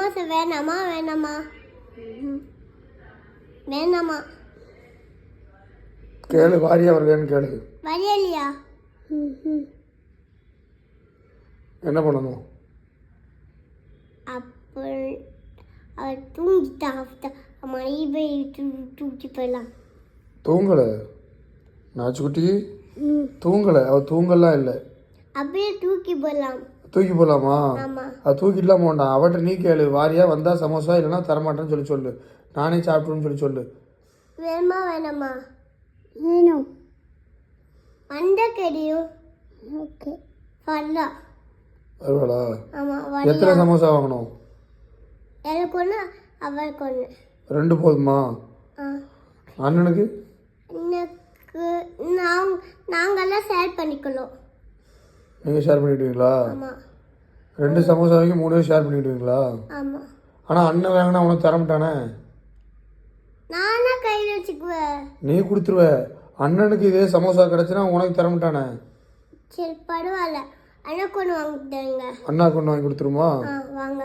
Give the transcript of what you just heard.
சமோசா வேணாமா வேணாமா வேணாமா கேளு வாரியா வருவேன்னு கேளு. வரையலையா? என்ன பண்ணணும்? அப்போ அவள் தூங்கிட்டா. அம்மா ஈபை தூக்கி போயிடலாம். தூங்கலை நாச்சுக்குட்டி, தூங்கலை. அவள் தூங்கலாம் இல்லை. அப்படியே தூக்கி போடலாம். தூக்கி போடலாமா? ஆமாம். அது தூக்கிடலாம் வேண்டாம். அவட்ட நீ கேளு வாரியா வந்தால் சமோசா இல்லைன்னா தரமாட்டேன்னு சொல்லு. நானே சாப்பிட்டுன்னு சொல்லு. வேணுமா வேணாமா? வேணும். மண்டை கடியும். ஓகே வரலாம். வருவாளா? ஆமாம். எத்தனை சமோசா வாங்கணும்? எனக்கு ஒன்று அவளுக்கு ஒன்று. 2 போதுமா? அண்ணனுக்கு? எனக்கு நாங்கெல்லாம் ஷேர் பண்ணிக்கலாம். நீங்கள் ஷேர் பண்ணிக்கிடுவீங்களா? ஆமாம். 2 சமோசா வரைக்கும் 3 ஷேர் பண்ணிக்கிடுவீங்களா? ஆமாம். ஆனால் அண்ணன் வாங்கினா உனக்கு தரமாட்டானே. நானே கையில் வச்சுக்குவேன். நீ கொடுத்துருவ. அண்ணனுக்கு இதே சமோசா கிடச்சுன்னா உனக்கு தரமாட்டானே. சரி பரவாயில்ல. அண்ணா கொண்டு வாங்கிட்டாங்க. அண்ணா கொண்டு வாங்கி கொடுத்துருமா? வாங்க.